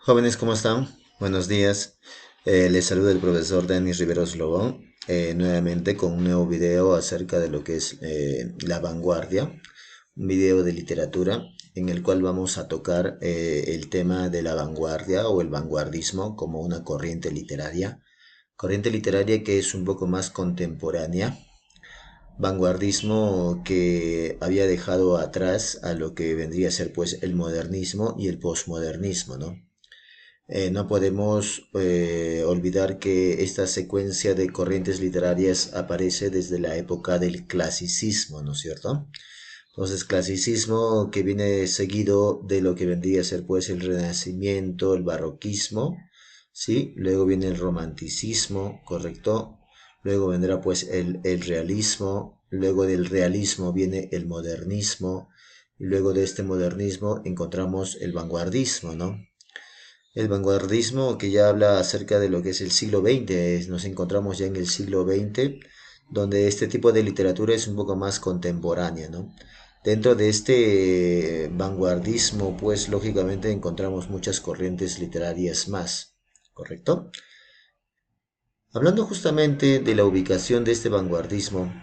Jóvenes, ¿cómo están? Buenos días. Les saluda el profesor Denis Riveros Lobón, nuevamente con un nuevo video acerca de lo que es la vanguardia, un video de literatura en el cual vamos a tocar el tema de la vanguardia o el vanguardismo como una corriente literaria que es un poco más contemporánea, vanguardismo que había dejado atrás a lo que vendría a ser pues el modernismo y el posmodernismo, ¿no? No podemos olvidar que esta secuencia de corrientes literarias aparece desde la época del clasicismo, ¿no es cierto? Entonces, clasicismo que viene seguido de lo que vendría a ser pues el renacimiento, el barroquismo, ¿sí? Luego viene el romanticismo, ¿correcto? Luego vendrá pues el realismo, luego del realismo viene el modernismo, y luego de este modernismo encontramos el vanguardismo, ¿no? El vanguardismo que ya habla acerca de lo que es el siglo XX, nos encontramos ya en el siglo XX, donde este tipo de literatura es un poco más contemporánea, ¿no? Dentro de este vanguardismo, pues lógicamente encontramos muchas corrientes literarias más, ¿correcto? Hablando justamente de la ubicación de este vanguardismo,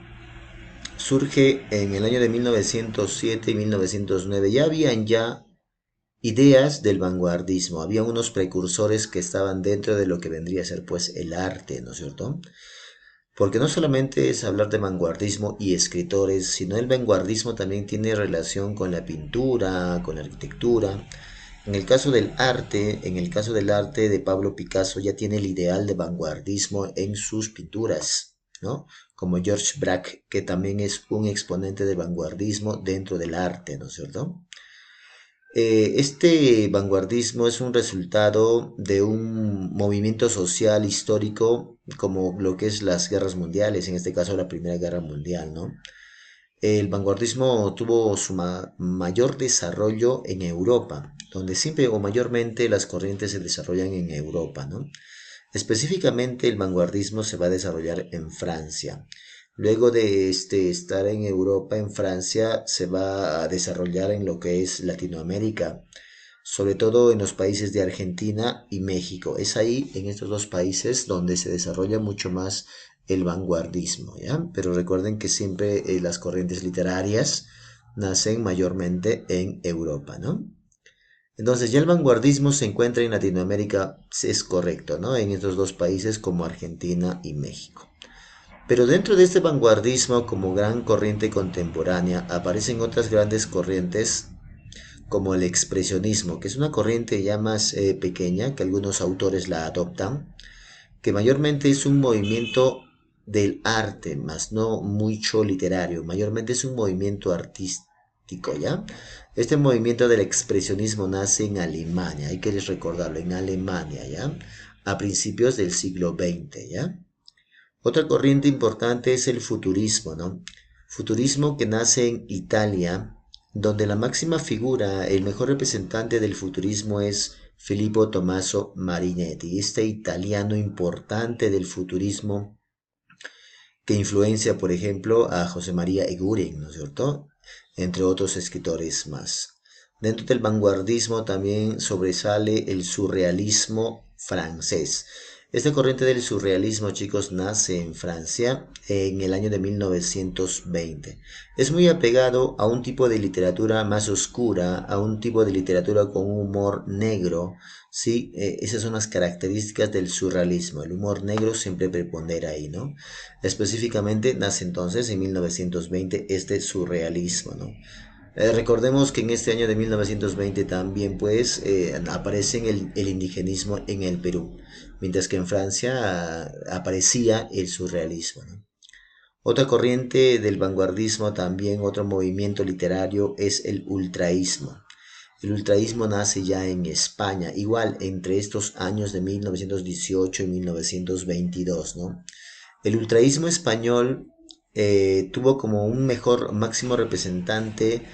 surge en el año de 1907 y 1909. Ya habían ya ideas del vanguardismo. Había unos precursores que estaban dentro de lo que vendría a ser pues el arte, ¿no es cierto? Porque no solamente es hablar de vanguardismo y escritores, sino el vanguardismo también tiene relación con la pintura, con la arquitectura. En el caso del arte de Pablo Picasso ya tiene el ideal de vanguardismo en sus pinturas, ¿no? Como George Braque, que también es un exponente de vanguardismo dentro del arte, ¿no es cierto? Este vanguardismo es un resultado de un movimiento social histórico como lo que es las guerras mundiales, en este caso la Primera Guerra Mundial, ¿no? El vanguardismo tuvo su mayor desarrollo en Europa, donde siempre o mayormente las corrientes se desarrollan en Europa, ¿no? Específicamente el vanguardismo se va a desarrollar en Francia. Luego de estar en Europa, en Francia, se va a desarrollar en lo que es Latinoamérica, sobre todo en los países de Argentina y México. Es ahí, en estos dos países, donde se desarrolla mucho más el vanguardismo, ¿ya? Pero recuerden que siempre las corrientes literarias nacen mayormente en Europa, ¿no? Entonces, ya el vanguardismo se encuentra en Latinoamérica, es correcto, ¿no? En estos dos países como Argentina y México. Pero dentro de este vanguardismo como gran corriente contemporánea aparecen otras grandes corrientes como el expresionismo, que es una corriente ya más pequeña, que algunos autores la adoptan, que mayormente es un movimiento del arte, más no mucho literario, mayormente es un movimiento artístico, ¿ya? Este movimiento del expresionismo nace en Alemania, hay que recordarlo, en Alemania, ¿ya? A principios del siglo XX, ¿ya? Otra corriente importante es el futurismo, ¿no? Futurismo que nace en Italia, donde la máxima figura, el mejor representante del futurismo es Filippo Tommaso Marinetti, este italiano importante del futurismo que influencia, por ejemplo, a José María Eguren, ¿no es cierto? Entre otros escritores más. Dentro del vanguardismo también sobresale el surrealismo francés. Esta corriente del surrealismo, chicos, nace en Francia en el año de 1920. Es muy apegado a un tipo de literatura más oscura, a un tipo de literatura con un humor negro, ¿sí? Esas son las características del surrealismo. El humor negro siempre prepondera ahí, ¿no? Específicamente nace entonces en 1920 este surrealismo, ¿no? Recordemos que en este año de 1920 también pues aparece el indigenismo en el Perú, mientras que en Francia aparecía el surrealismo, ¿no? Otra corriente del vanguardismo, también otro movimiento literario, es el ultraísmo. El ultraísmo nace ya en España, igual entre estos años de 1918 y 1922, ¿no? El ultraísmo español tuvo como un mejor máximo representante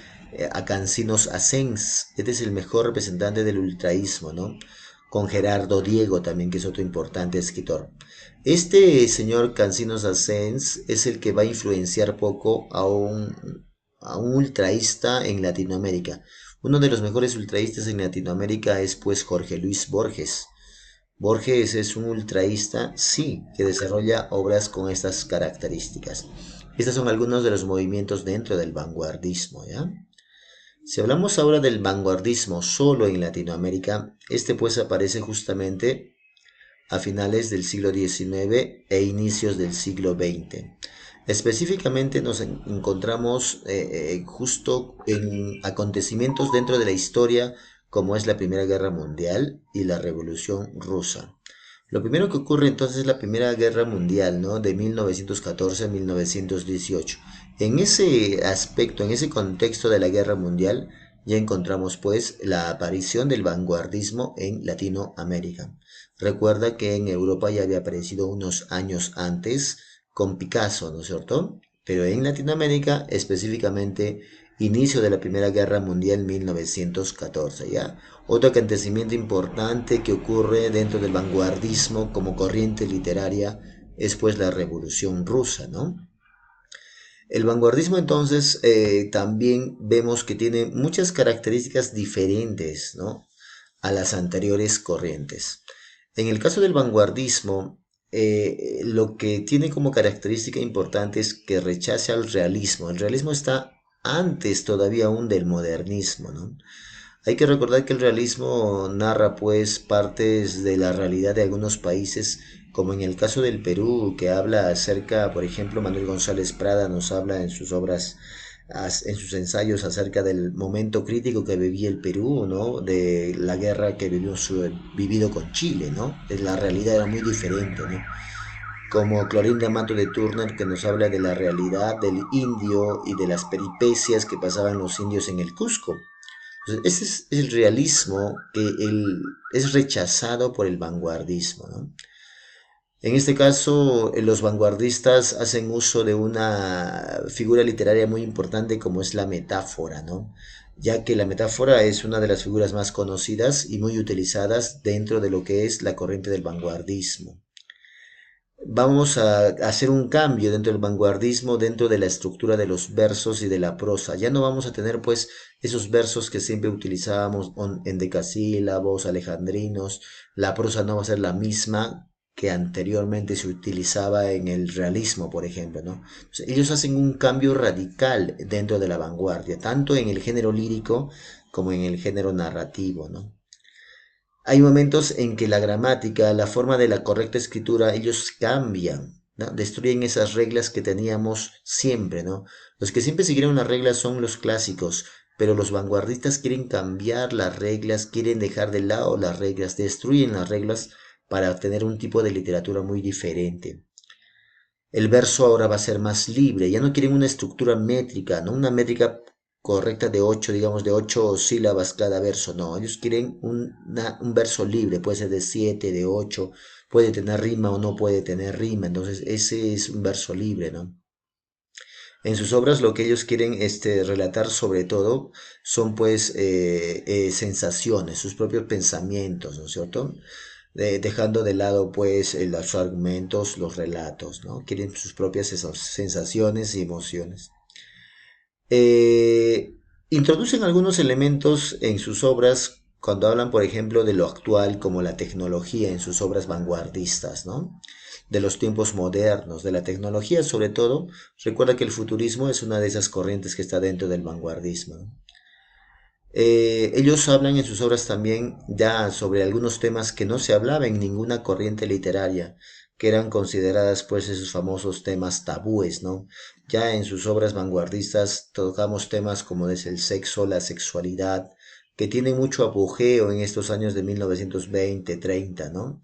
a Cancinos Asens. Este es el mejor representante del ultraísmo, ¿no? Con Gerardo Diego también, que es otro importante escritor. Este señor Cancinos Asens es el que va a influenciar poco a un ultraísta en Latinoamérica. Uno de los mejores ultraístas en Latinoamérica es pues Jorge Luis Borges. Borges es un ultraísta, sí, que desarrolla obras con estas características. Estos son algunos de los movimientos dentro del vanguardismo, ¿ya? Si hablamos ahora del vanguardismo solo en Latinoamérica, este pues aparece justamente a finales del siglo XIX e inicios del siglo XX. Específicamente nos encontramos justo en acontecimientos dentro de la historia como es la Primera Guerra Mundial y la Revolución Rusa. Lo primero que ocurre entonces es la Primera Guerra Mundial, ¿no? De 1914 a 1918. En ese aspecto, en ese contexto de la Guerra Mundial, ya encontramos pues la aparición del vanguardismo en Latinoamérica. Recuerda que en Europa ya había aparecido unos años antes con Picasso, ¿no es cierto? Pero en Latinoamérica, específicamente, inicio de la Primera Guerra Mundial 1914, ¿ya? Otro acontecimiento importante que ocurre dentro del vanguardismo como corriente literaria es pues la Revolución Rusa, ¿no? El vanguardismo entonces también vemos que tiene muchas características diferentes, ¿no? A las anteriores corrientes. En el caso del vanguardismo, lo que tiene como característica importante es que rechaza al realismo. El realismo está antes todavía aún del modernismo, ¿no? Hay que recordar que el realismo narra pues partes de la realidad de algunos países, como en el caso del Perú, que habla acerca, por ejemplo, Manuel González Prada nos habla en sus obras, en sus ensayos acerca del momento crítico que vivía el Perú, ¿no? De la guerra que vivido con Chile, ¿no? La realidad era muy diferente, ¿no? Como Clorinda Mato de Turner, que nos habla de la realidad del indio y de las peripecias que pasaban los indios en el Cusco. Entonces, ese es el realismo que es rechazado por el vanguardismo, ¿no? En este caso, los vanguardistas hacen uso de una figura literaria muy importante como es la metáfora, ¿no? Ya que la metáfora es una de las figuras más conocidas y muy utilizadas dentro de lo que es la corriente del vanguardismo. Vamos a hacer un cambio dentro del vanguardismo, dentro de la estructura de los versos y de la prosa. Ya no vamos a tener pues esos versos que siempre utilizábamos en decasílabos, alejandrinos. La prosa no va a ser la misma que anteriormente se utilizaba en el realismo, por ejemplo, ¿no? Entonces, ellos hacen un cambio radical dentro de la vanguardia, tanto en el género lírico como en el género narrativo, ¿no? Hay momentos en que la gramática, la forma de la correcta escritura, ellos cambian, ¿no? Destruyen esas reglas que teníamos siempre, ¿no? Los que siempre siguieron las reglas son los clásicos, pero los vanguardistas quieren cambiar las reglas, quieren dejar de lado las reglas, destruyen las reglas para obtener un tipo de literatura muy diferente. El verso ahora va a ser más libre, ya no quieren una estructura métrica, no una métrica correcta de 8, digamos, de 8 sílabas cada verso, no, ellos quieren un verso libre, puede ser de 7, de 8, puede tener rima o no puede tener rima, entonces ese es un verso libre, ¿no? En sus obras lo que ellos quieren relatar sobre todo son pues sensaciones, sus propios pensamientos, ¿no es cierto? Dejando de lado pues los argumentos, los relatos, ¿no? Quieren sus propias sensaciones y emociones. Eh, Introducen algunos elementos en sus obras cuando hablan, por ejemplo, de lo actual como la tecnología en sus obras vanguardistas, ¿no? De los tiempos modernos, de la tecnología sobre todo. Recuerda que el futurismo es una de esas corrientes que está dentro del vanguardismo, ¿no? Ellos hablan en sus obras también ya sobre algunos temas que no se hablaba en ninguna corriente literaria, que eran consideradas pues esos famosos temas tabúes, ¿no? Ya en sus obras vanguardistas tocamos temas como es el sexo, la sexualidad, que tienen mucho apogeo en estos años de 1920, 30, ¿no?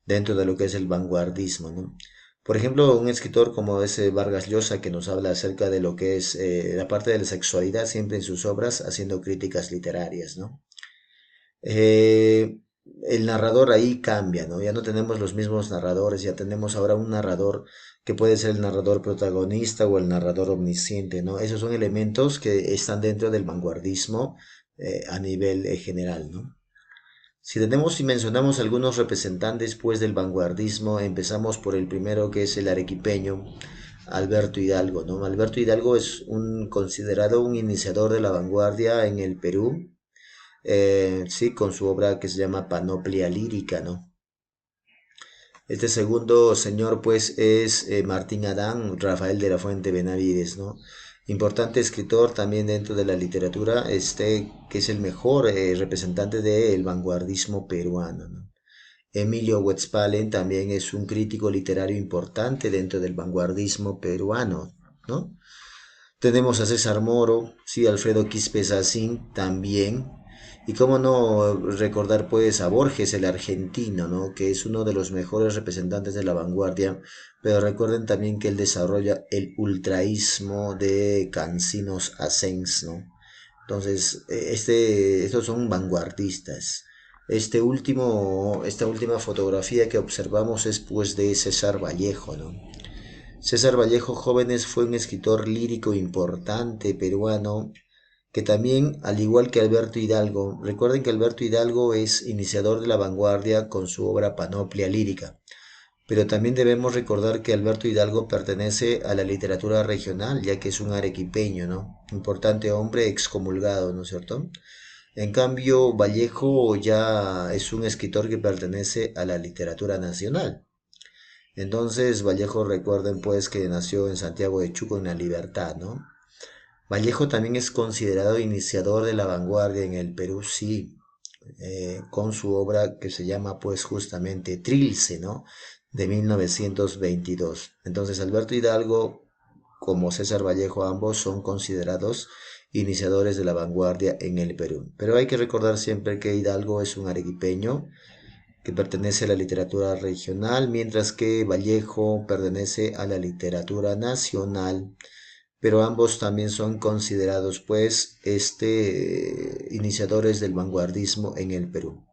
Dentro de lo que es el vanguardismo, ¿no? Por ejemplo, un escritor como ese Vargas Llosa que nos habla acerca de lo que es la parte de la sexualidad siempre en sus obras, haciendo críticas literarias, ¿no? Eh, el narrador ahí cambia, ¿no? Ya no tenemos los mismos narradores, ya tenemos ahora un narrador que puede ser el narrador protagonista o el narrador omnisciente, ¿no? Esos son elementos que están dentro del vanguardismo a nivel general, ¿no? Si tenemos y mencionamos algunos representantes pues del vanguardismo, empezamos por el primero que es el arequipeño, Alberto Hidalgo, ¿no? Alberto Hidalgo es considerado un iniciador de la vanguardia en el Perú. sí, con su obra que se llama Panoplia Lírica, ¿no? Este segundo señor, pues, es Martín Adán Rafael de la Fuente Benavides, ¿no? Importante escritor también dentro de la literatura, que es el mejor representante del vanguardismo peruano, ¿no? Emilio Westphalen también es un crítico literario importante dentro del vanguardismo peruano, ¿no? Tenemos a César Moro, sí, Alfredo Quispe Sacín también. Y cómo no recordar pues a Borges, el argentino, ¿no? Que es uno de los mejores representantes de la vanguardia. Pero recuerden también que él desarrolla el ultraísmo de Cancinos Asens, ¿no? Entonces, estos son vanguardistas. Esta última fotografía que observamos es pues de César Vallejo, ¿no? César Vallejo Jóvenes fue un escritor lírico importante peruano que también, al igual que Alberto Hidalgo, recuerden que Alberto Hidalgo es iniciador de la vanguardia con su obra Panoplia Lírica, pero también debemos recordar que Alberto Hidalgo pertenece a la literatura regional, ya que es un arequipeño, ¿no? Importante hombre excomulgado, ¿no es cierto? En cambio, Vallejo ya es un escritor que pertenece a la literatura nacional. Entonces, Vallejo recuerden pues que nació en Santiago de Chuco en la Libertad, ¿no? Vallejo también es considerado iniciador de la vanguardia en el Perú, sí, con su obra que se llama pues justamente Trilce, ¿no? De 1922. Entonces, Alberto Hidalgo como César Vallejo, ambos son considerados iniciadores de la vanguardia en el Perú. Pero hay que recordar siempre que Hidalgo es un arequipeño que pertenece a la literatura regional, mientras que Vallejo pertenece a la literatura nacional, pero ambos también son considerados pues iniciadores del vanguardismo en el Perú.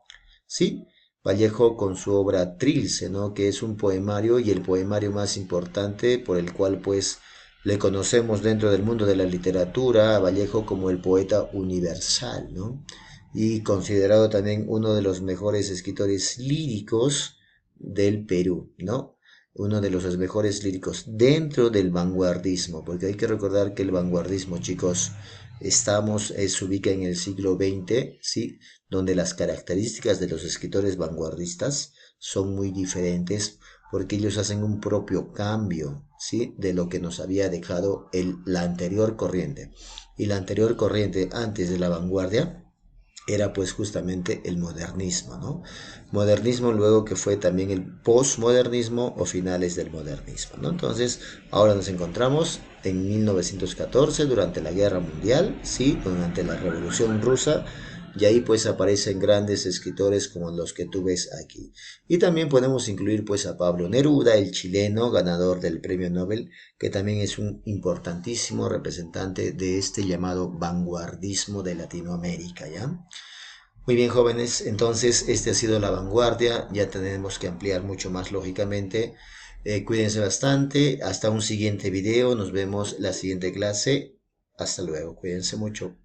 Sí, Vallejo con su obra Trilce, ¿no? Que es un poemario y el poemario más importante por el cual pues le conocemos dentro del mundo de la literatura a Vallejo como el poeta universal, ¿no? Y considerado también uno de los mejores escritores líricos del Perú, ¿no? Uno de los mejores líricos dentro del vanguardismo, porque hay que recordar que el vanguardismo, chicos, se ubica en el siglo XX, ¿sí? Donde las características de los escritores vanguardistas son muy diferentes porque ellos hacen un propio cambio, ¿sí? De lo que nos había dejado la anterior corriente. Y la anterior corriente antes de la vanguardia era pues justamente el modernismo, ¿no? Modernismo luego que fue también el postmodernismo o finales del modernismo, ¿no? Entonces, ahora nos encontramos en 1914 durante la Guerra Mundial, ¿sí? Durante la Revolución Rusa, y ahí pues aparecen grandes escritores como los que tú ves aquí. Y también podemos incluir pues a Pablo Neruda, el chileno ganador del Premio Nobel, que también es un importantísimo representante de este llamado vanguardismo de Latinoamérica, ¿ya? Muy bien, jóvenes, entonces este ha sido la vanguardia, ya tenemos que ampliar mucho más lógicamente. Cuídense bastante, hasta un siguiente video, nos vemos la siguiente clase, hasta luego, cuídense mucho.